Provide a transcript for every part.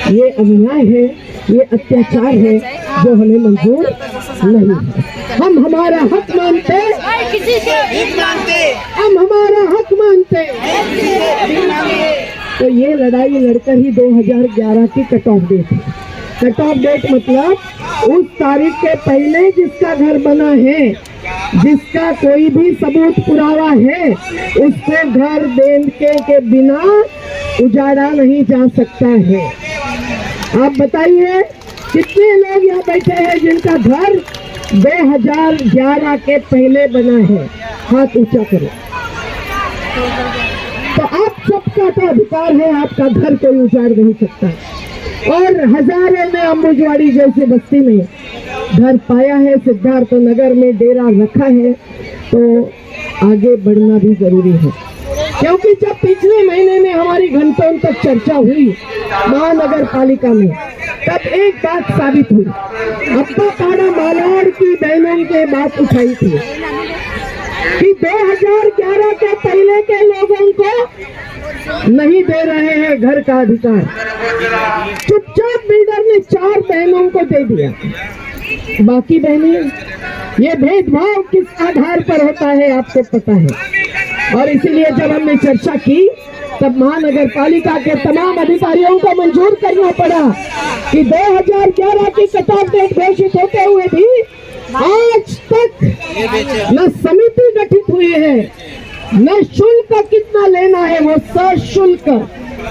ये अन्याय है, ये अत्याचार है जो हमें मंजूर नहीं है। हम हमारा हक मानते, हम हमारा हक मानते। तो ये लड़ाई लड़कर ही 2011 की कट ऑफ डेट है। कट ऑफ डेट मतलब उस तारीख के पहले जिसका घर बना है, जिसका कोई भी सबूत पुरावा है, उसको घर देने के बिना उजाड़ा नहीं जा सकता है। आप बताइए कितने लोग यहाँ बैठे हैं जिनका घर 2011 के पहले बना है? हाथ ऊंचा करो। तो आप सबका तो अधिकार है, आपका घर कोई उजाड़ नहीं सकता। और हजारों ने अम्बुजवाड़ी जैसे बस्ती में घर पाया है, सिद्धार्थ नगर में डेरा रखा है, तो आगे बढ़ना भी जरूरी है। क्योंकि जब पिछले महीने में हमारी घंटों तक चर्चा हुई महानगर पालिका में, तब एक बात साबित हुई। अप्पा पाड़ा मालाड की बहनों के बात उठाई थी कि 2011 के पहले के लोगों को नहीं दे रहे हैं घर का अधिकार। चुपचाप बिल्डर ने 4 बहनों को दे दिया, बाकी बहनें। ये भेदभाव किस आधार पर होता है आपको पता है। और इसीलिए जब हमने चर्चा की तब महानगर पालिका के तमाम अधिकारियों को मंजूर करना पड़ा कि 2011 की कट ऑफ डेट घोषित होते हुए भी आज तक न समिति गठित हुई है, न शुल्क कितना लेना है, वो सशुल्क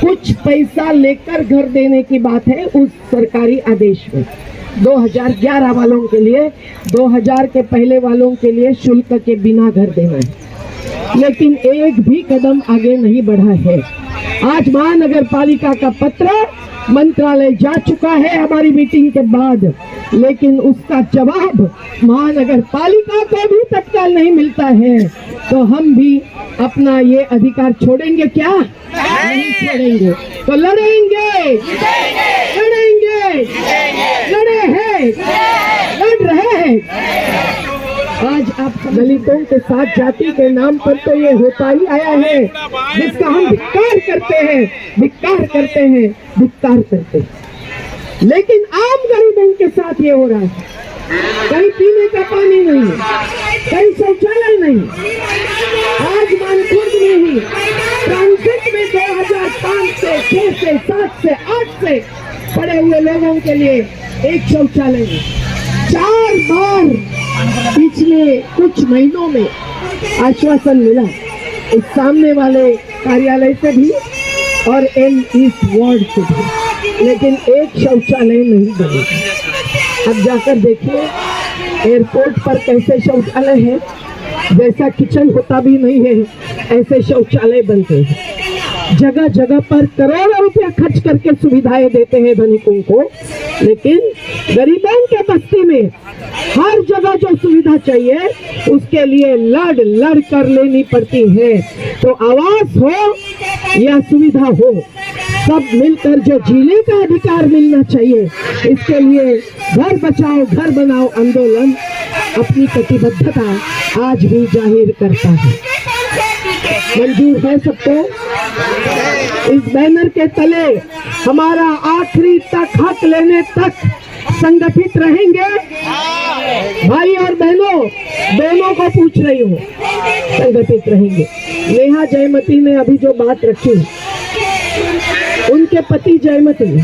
कुछ पैसा लेकर घर देने की बात है उस सरकारी आदेश में। 2011 वालों के लिए, 2000 के पहले वालों के लिए शुल्क के बिना घर देना है, लेकिन एक भी कदम आगे नहीं बढ़ा है। आज महानगर पालिका का पत्र मंत्रालय जा चुका है हमारी मीटिंग के बाद, लेकिन उसका जवाब महानगर पालिका को भी तत्काल नहीं मिलता है। तो हम भी अपना ये अधिकार छोड़ेंगे क्या? नहीं छोड़ेंगे। तो लड़ेंगे, लड़ेंगे, लड़े हैं, लड़ रहे हैं। आज आप दलितों के साथ जाति के नाम पर तो ये होता ही आया है, जिसका हम धिक्कार करते हैं, धिक्कार करते हैं, धिक्कार करते हैं। लेकिन आम गरीबों के साथ ये हो रहा है। कहीं पीने का पानी नहीं, कहीं शौचालय नहीं। आज मानखुर्द में ही ट्रांसिट में 2005 से 6 से 7 से 8 से पड़े हुए लोगों के लिए एक शौचालय में 4 बार पिछले कुछ महीनों में आश्वासन मिला इस सामने वाले कार्यालय से भी और एम ईस्ट वार्ड से भी, लेकिन एक शौचालय नहीं बने। अब जाकर देखिए एयरपोर्ट पर कैसे शौचालय है, जैसा किचन होता भी नहीं है ऐसे शौचालय बनते हैं। जगह जगह पर करोड़ों रुपया खर्च करके सुविधाएं देते हैं धनिकों को, लेकिन गरीबों के बस्ती में हर जगह जो सुविधा चाहिए उसके लिए लड़ लड़ कर लेनी पड़ती है। तो आवास हो या सुविधा हो, सब मिलकर जो जीने का अधिकार मिलना चाहिए, इसके लिए घर बचाओ घर बनाओ आंदोलन अपनी प्रतिबद्धता आज भी जाहिर करता है। मंजूर है सबको? इस बैनर के तले हमारा आखिरी तक हक लेने तक संगठित रहेंगे। भाई और बहनों, दोनों को पूछ रही हूँ, संगठित रहेंगे। नेहा जयमती ने अभी जो बात रखी, उनके पति जयमती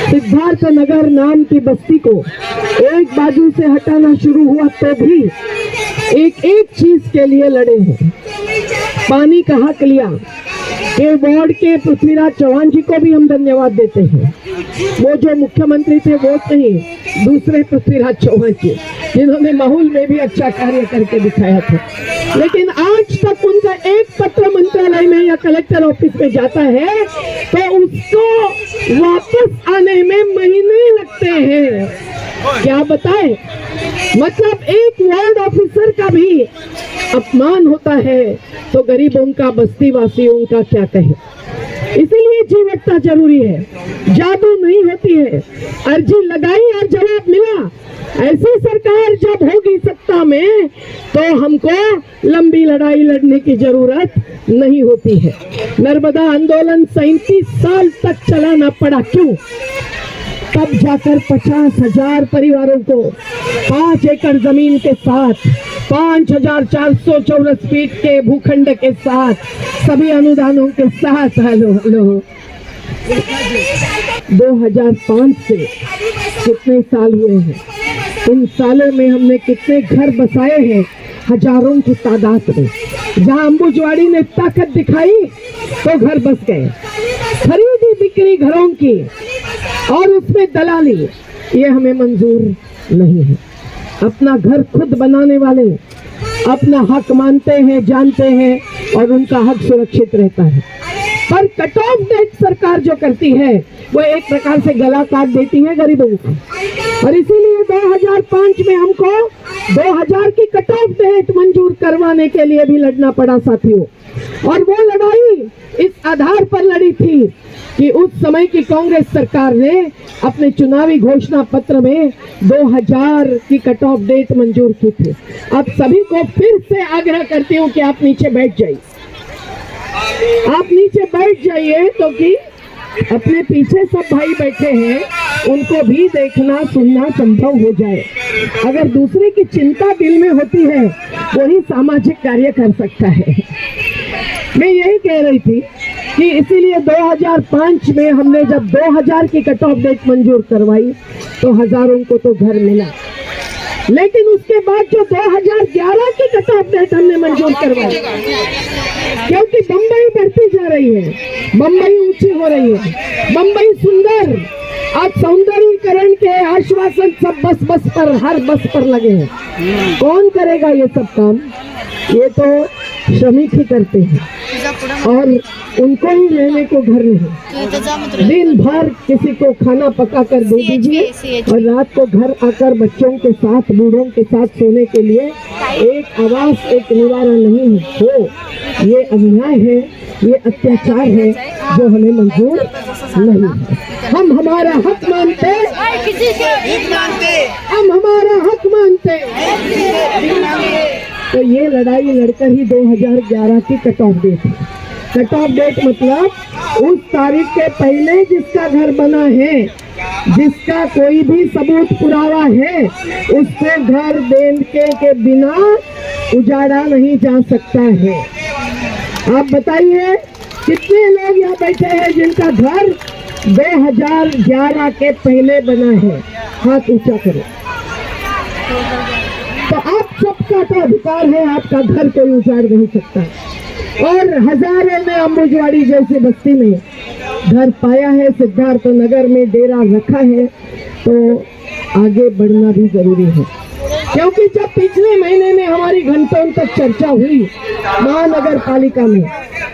सिद्धार्थ नगर नाम की बस्ती को एक बाजू से हटाना शुरू हुआ तो भी एक एक चीज के लिए लड़े हैं। पानी का हक लिया। ये वार्ड के पृथ्वीराज चौहान जी को भी हम धन्यवाद देते हैं। वो जो मुख्यमंत्री थे वो नहीं, दूसरे पृथ्वीराज चौहान जी, जिन्होंने माहौल में भी अच्छा कार्य करके दिखाया था। लेकिन आज तक उनका एक पत्र मंत्रालय में या कलेक्टर ऑफिस में जाता है तो उसको वापस आने में महीने लगते हैं। क्या बताएं? मतलब एक वार्ड ऑफिसर का भी अपमान होता है तो गरीबों का, बस्ती वासियों का क्या कहें। इसीलिए जीवटता जरूरी है, जादू नहीं होती है। अर्जी लगाई और जवाब मिला। ऐसी सरकार जब होगी सत्ता में तो हमको लंबी लड़ाई लड़ने की जरूरत नहीं होती है। नर्मदा आंदोलन 37 साल तक चलाना पड़ा, क्यों? तब जाकर 50,000 परिवारों को 5 एकड़ जमीन के साथ 5,400 चौरस फीट के भूखंड के साथ सभी अनुदानों के साथ 2005 से कितने साल हुए हैं? इन सालों में हमने कितने घर बसाए हैं? हजारों की तादाद में। जहां अंबुजवाड़ी ने ताकत दिखाई तो घर बस गए, खरीदी बिक्री घरों की और उसमें दलाली, ये हमें मंजूर नहीं है। अपना घर खुद बनाने वाले अपना हक मानते हैं, जानते हैं और उनका हक सुरक्षित रहता है। पर कट ऑफ डेट सरकार जो करती है वो एक प्रकार से गला काट देती है गरीबों का, और इसीलिए 2005 में हमको 2000 की कट ऑफ डेट मंजूर करवाने के लिए भी लड़ना पड़ा साथियों। और वो लड़ाई इस आधार पर लड़ी थी कि उस समय की कांग्रेस सरकार ने अपने चुनावी घोषणा पत्र में 2000 की कट ऑफ डेट मंजूर की थी। अब सभी को फिर से आग्रह करती हूँ कि आप नीचे बैठ जाइए, आप नीचे बैठ जाइए, तो कि अपने पीछे सब भाई बैठे हैं, उनको भी देखना सुनना संभव हो जाए। अगर दूसरे की चिंता दिल में होती है वही सामाजिक कार्य कर सकता है। मैं यही कह रही थी कि इसीलिए 2005 में हमने जब 2000 की कट ऑफ डेट मंजूर करवाई तो हजारों को तो घर मिला, लेकिन उसके बाद जो 2011 की कट ऑफ डेट हमने मंजूर करवाई, क्योंकि बम्बई बढ़ती जा रही है, बम्बई ऊंची हो रही है, बम्बई सुंदर, आज सौंदर्यीकरण के आश्वासन सब बस पर, हर बस पर लगे हैं। कौन करेगा ये सब काम? ये तो श्रमिक ही करते हैं और उनको ही लेने को घर नहीं। दिन भर किसी को खाना पका कर दे दीजिए और रात को घर आकर बच्चों के साथ, बूढ़ों के साथ सोने के लिए एक आवास, एक निवारण नहीं हो। ये अन्याय है, ये अत्याचार है जो हमें मंजूर नहीं है। हम हमारा हक मानते, हम हमारा हक मानते। तो ये लड़ाई लड़कर ही 2011 की कट ऑफ डेट है। कट ऑफ डेट मतलब उस तारीख के पहले जिसका घर बना है, जिसका कोई भी सबूत पुरावा है, उसको घर देने के बिना उजाड़ा नहीं जा सकता है। आप बताइए कितने लोग यहाँ बैठे हैं जिनका घर 2011 के पहले बना है? हाथ ऊंचा करो। तो आप सबका तो अधिकार है, आपका घर कोई उजाड़ नहीं सकता। और हजारों ने अंबुजवाड़ी जैसी बस्ती में घर पाया है, सिद्धार्थ नगर में डेरा रखा है, तो आगे बढ़ना भी जरूरी है। क्योंकि जब पिछले महीने में हमारी घंटों तक चर्चा हुई महानगर पालिका में,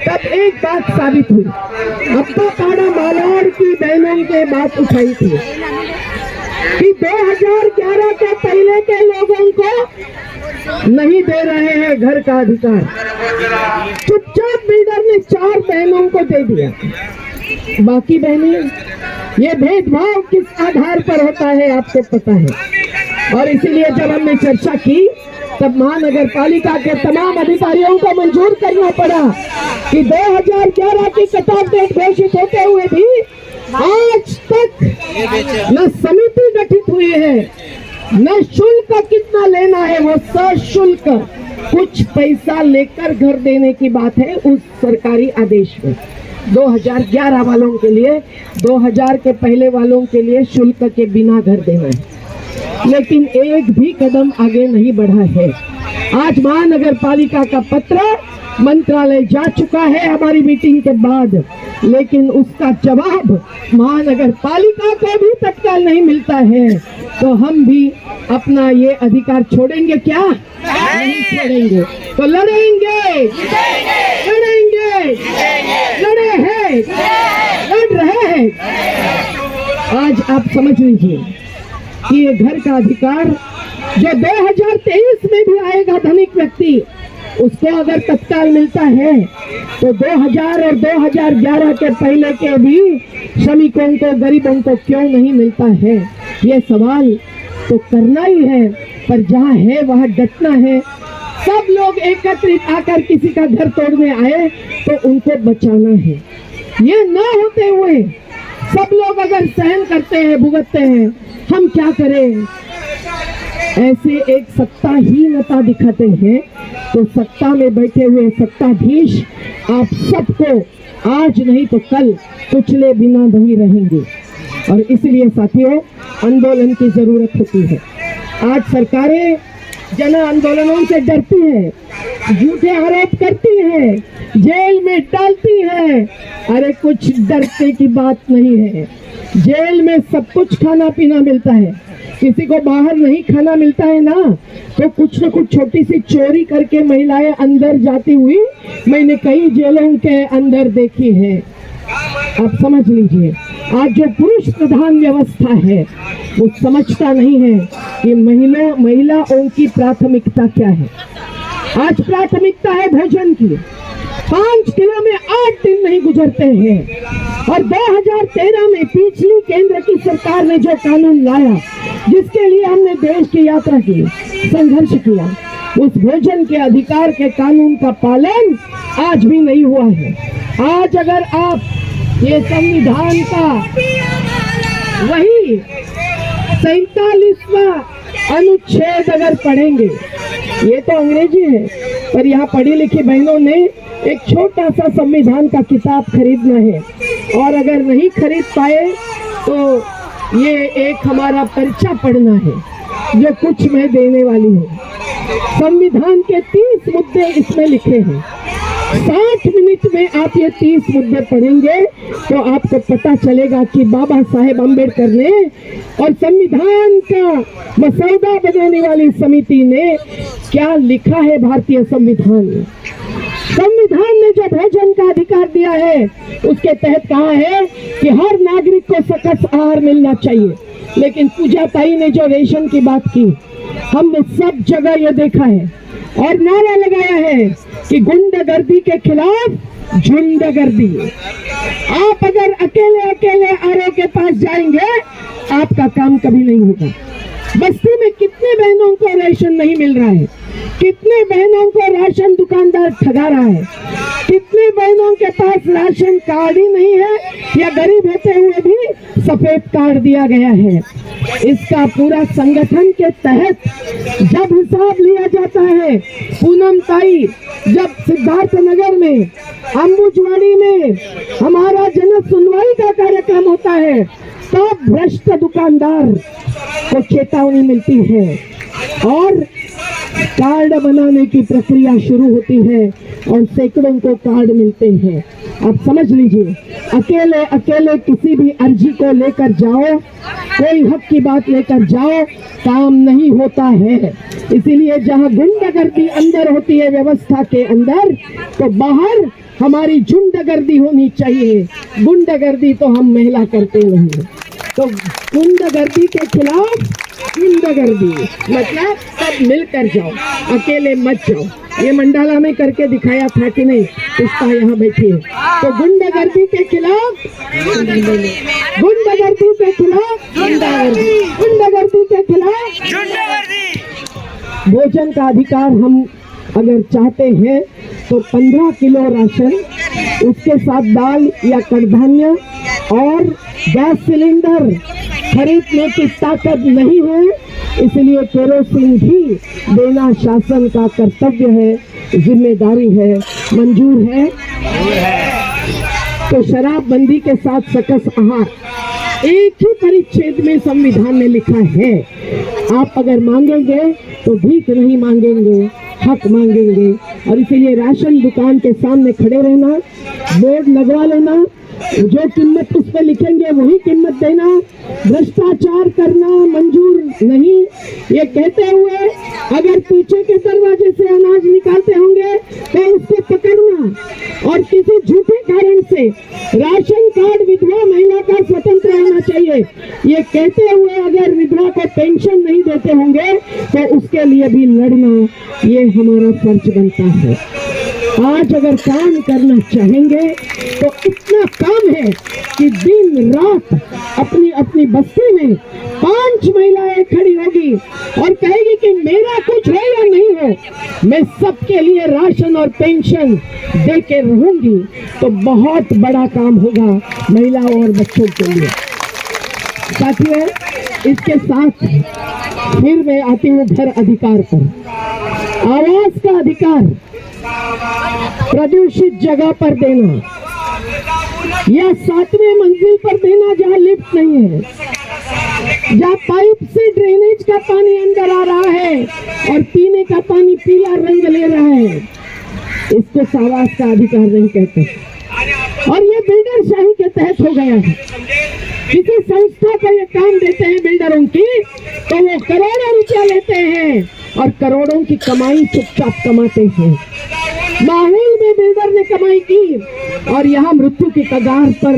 तब एक बात साबित हुई। अब्बा पाड़ा मालाड़ की बहनों के बात उठाई थी कि 2011 के पहले के लोगों को नहीं दे रहे हैं घर का अधिकार। चुपचाप बिल्डर ने 4 बहनों को दे दिया, बाकी बहनें, ये भेदभाव किस आधार पर होता है आपको पता है। और इसीलिए जब हमने चर्चा की तब महानगर पालिका के तमाम अधिकारियों को मंजूर करना पड़ा कि 2011 की कट ऑफ डेट घोषित होते हुए भी आज तक न समिति गठित हुई है, न शुल्क कितना लेना है, वो सशुल्क कुछ पैसा लेकर घर देने की बात है उस सरकारी आदेश में। 2011 वालों के लिए, 2000 के पहले वालों के लिए शुल्क के बिना घर देना है, लेकिन एक भी कदम आगे नहीं बढ़ा है। आज महानगर पालिका का पत्र मंत्रालय जा चुका है हमारी मीटिंग के बाद, लेकिन उसका जवाब महानगर पालिका को भी तत्काल नहीं मिलता है। तो हम भी अपना ये अधिकार छोड़ेंगे क्या? नहीं छोड़ेंगे। तो लड़ेंगे, लड़ेंगे, लड़े हैं, लड़ रहे हैं। आज आप समझ लीजिए कि ये घर का अधिकार जो 2023 में भी आएगा धनिक व्यक्ति, उसको अगर तत्काल मिलता है तो 2000 और 2011 के पहले के भी श्रमिकों को, गरीबों को क्यों नहीं मिलता है? ये सवाल तो करना ही है, पर जहाँ है वहाँ डटना है, सब लोग एकत्रित आकर किसी का घर तोड़ने आए तो उनको बचाना है। ये न होते हुए सब लोग अगर सहन करते हैं, भुगतते हैं, हम क्या करें? ऐसे एक सत्ताहीनता दिखाते हैं तो सत्ता में बैठे हुए सत्ताधीश आप सबको आज नहीं तो कल कुचले बिना नहीं रहेंगे। और इसलिए साथियों, आंदोलन की जरूरत होती है। आज सरकारें जन आंदोलनों से डरती है, झूठे आरोप करती है, जेल में डालती है। अरे कुछ डरने की बात नहीं है। जेल में सब कुछ खाना पीना मिलता है, किसी को बाहर नहीं खाना मिलता है ना, तो कुछ न कुछ छोटी सी चोरी करके महिलाएं अंदर जाती हुई मैंने कई जेलों के अंदर देखी है। आप समझ लीजिए, आज जो पुरुष प्रधान व्यवस्था है वो समझता नहीं है कि महिलाओं की प्राथमिकता क्या है। आज प्राथमिकता है भोजन की। 5 किलो में 8 दिन नहीं गुजरते हैं। और 2013 में पिछली केंद्र की सरकार ने जो कानून लाया, जिसके लिए हमने देश की यात्रा की, संघर्ष किया, उस भोजन के अधिकार के कानून का पालन आज भी नहीं हुआ है। आज अगर आप ये संविधान का वही 47वां अनुच्छेद अगर पढ़ेंगे, ये तो अंग्रेजी है, पर यहाँ पढ़ी लिखी बहनों ने एक छोटा सा संविधान का किताब खरीदना है, और अगर नहीं खरीद पाए तो ये एक हमारा पर्चा पढ़ना है जो कुछ मैं देने वाली हूँ। संविधान के 30 मुद्दे इसमें लिखे हैं। 60 मिनट में आप ये 30 मुद्दे पढ़ेंगे तो आपको पता चलेगा कि बाबा साहेब अम्बेडकर ने और संविधान का मसौदा बनाने वाली समिति ने क्या लिखा है। भारतीय संविधान में, संविधान ने जो भोजन का अधिकार दिया है उसके तहत कहा है कि हर नागरिक को सकस आहार मिलना चाहिए। लेकिन पूजा ताई ने जो रेशन की बात की, हमने सब जगह ये देखा है और नारा लगाया है कि गुंडागर्दी के खिलाफ झुंडगर्दी। आप अगर अकेले अकेले आरओ के पास जाएंगे, आपका काम कभी नहीं होगा। बस्ती में कितने बहनों को राशन नहीं मिल रहा है, कितने बहनों को राशन दुकानदार ठगा रहा है, कितने बहनों के पास राशन कार्ड ही नहीं है या गरीब होते हुए भी सफेद कार्ड दिया गया है। इसका पूरा संगठन के तहत जब हिसाब लिया जाता है, पूनम ताई जब सिद्धार्थ नगर में, अम्बुजवाड़ी में हमारा जन सुनवाई का कार्यक्रम होता है, तब भ्रष्ट दुकानदार को चेतावनी मिलती है और कार्ड बनाने की प्रक्रिया शुरू होती है और सैकड़ों को कार्ड मिलते हैं। आप समझ लीजिए, अकेले अकेले किसी भी अर्जी को लेकर जाओ, कोई हक की बात लेकर जाओ, काम नहीं होता है। इसीलिए जहां गुंडागर्दी अंदर होती है व्यवस्था के अंदर, तो बाहर हमारी झुंडगर्दी होनी चाहिए। गुंडागर्दी तो हम महिला करते नहीं, तो गुंडागर्दी के खिलाफ गुंडागर्दी मतलब सब मिलकर जाओ, अकेले मत जाओ। ये मंडाला में करके दिखाया था कि नहीं, पुष्पा यहाँ बैठी है। तो गुंडागर्दी के खिलाफ गुंडागर्दी के खिलाफ गुंडागर्दी के खिलाफ भोजन का अधिकार हम अगर चाहते हैं तो 15 किलो राशन, उसके साथ दाल या कड़धान्य और गैस सिलेंडर खरीदने की ताकत नहीं है, इसलिए केरोसिन भी देना शासन का कर्तव्य है, जिम्मेदारी है। मंजूर है? तो शराबबंदी के साथ सकस आहार एक ही परिच्छेद में संविधान में लिखा है। आप अगर मांगेंगे तो भीख नहीं मांगेंगे, हक मांगेंगे। और इसीलिए राशन दुकान के सामने खड़े रहना, बोर्ड लगवा लेना, जो कीमत उस पर लिखेंगे वही कीमत देना, भ्रष्टाचार करना मंजूर नहीं। ये कहते हुए अगर पीछे के दरवाजे से अनाज निकालते होंगे तो उसको पकड़ना, और किसी झूठे कारण से राशन कार्ड विधवा महिला का स्वतंत्र होना चाहिए, ये कहते हुए अगर विधवा को पेंशन नहीं देते होंगे तो उसके लिए भी लड़ना, ये हमारा फर्ज बनता है। आज अगर काम करना चाहेंगे तो इतना काम है कि दिन रात अपनी अपनी बस्ती में 5 महिलाएं खड़ी होगी और कहेगी कि कि मेरा कुछ हो या नहीं हो, मैं सबके लिए राशन और पेंशन दे के रहूंगी, तो बहुत बड़ा काम होगा महिलाओं और बच्चों के लिए। साथियों, इसके साथ फिर मैं आती हूँ घर अधिकार पर। आवास का अधिकार प्रदूषित जगह पर देना या 7वें मंजिल पर देना जहाँ लिफ्ट नहीं है, जहाँ पाइप से ड्रेनेज का पानी अंदर आ रहा है और पीने का पानी पीला रंग ले रहा है, इसको आवास का अधिकार नहीं कहते। और ये बिल्डरशाही के तहत हो गया है। किसी संस्था को ये काम देते हैं बिल्डरों की, तो वो करोड़ों रुपया लेते हैं और करोड़ों की कमाई चुपचाप कमाते हैं। माहौल में बिल्डर ने कमाई की और यहाँ मृत्यु की कगार पर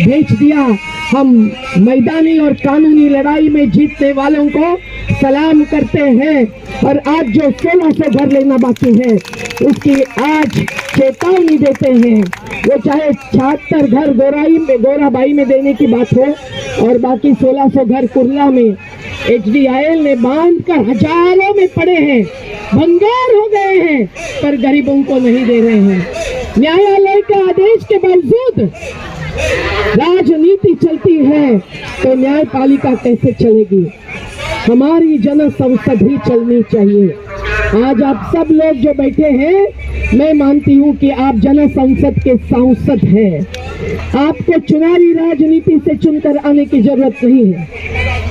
भेज दिया। हम मैदानी और कानूनी लड़ाई में जीतने वालों को सलाम करते हैं, और आज जो 1600 घर लेना बाकी है उसकी आज चेतावनी देते हैं। वो चाहे 76 घर गोराबाई में देने की बात हो और बाकी 1600 घर कुर्ला में HDIL ने बांध कर हजारों में पड़े हैं, भंगार हो गए हैं, पर गरीबों को नहीं दे रहे हैं। न्यायालय के आदेश के बावजूद राजनीति चलती है तो न्यायपालिका कैसे चलेगी? हमारी जन संसद ही चलनी चाहिए। आज आप सब लोग जो बैठे हैं, मैं मानती हूँ कि आप जन संसद के सांसद हैं। आपको चुनावी राजनीति से चुनकर आने की जरूरत नहीं है।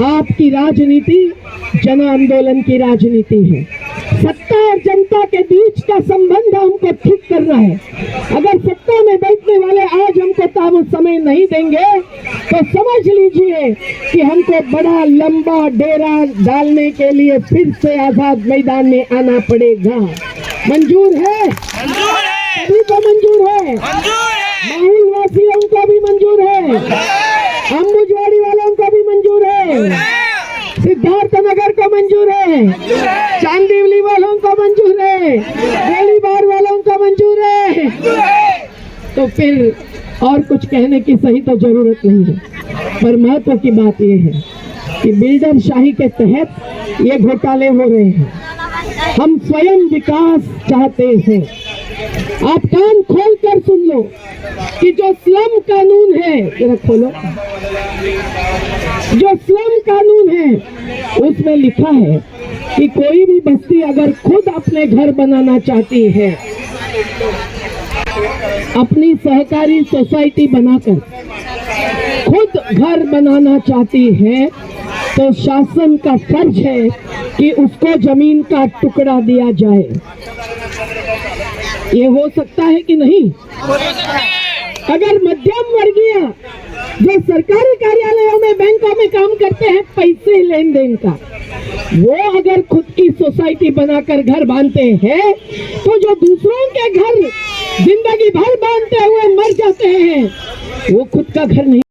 आपकी राजनीति जन आंदोलन की राजनीति है। सत्ता और जनता के बीच का संबंध हमको ठीक करना है। अगर सत्ता में बैठने वाले आज हमको ताबूत समय नहीं देंगे तो समझ लीजिए कि हमको बड़ा लंबा डेरा डालने के लिए फिर से आजाद मैदान में आना पड़ेगा। मंजूर है? सभी को मंजूर है? माहौल वासियों को भी मंजूर है, अम्बुजवाड़ी वालों को भी मंजूर है, सिद्धार्थ नगर को मंजूर है, चांदीवली वालों को मंजूर है, गोलीबार वालों को मंजूर है। तो फिर और कुछ कहने की सही तो जरूरत नहीं है। पर महत्व की बात यह है कि बिल्डरशाही के तहत ये घोटाले हो रहे हैं। हम स्वयं विकास चाहते हैं। आप कान खोल कर सुन लो कि जो स्लम कानून है, जरा खोलो, जो स्लम कानून है उसमें लिखा है कि कोई भी बस्ती अगर खुद अपने घर बनाना चाहती है, अपनी सहकारी सोसाइटी बनाकर खुद घर बनाना चाहती है, तो शासन का फर्ज है कि उसको जमीन का टुकड़ा दिया जाए। ये हो सकता है कि नहीं? अगर मध्यम वर्गीय जो सरकारी कार्यालयों में, बैंकों में काम करते हैं, पैसे लेन देन का, वो अगर खुद की सोसाइटी बनाकर घर बांधते हैं, तो जो दूसरों के घर जिंदगी भर बांधते हुए मर जाते हैं, वो खुद का घर नहीं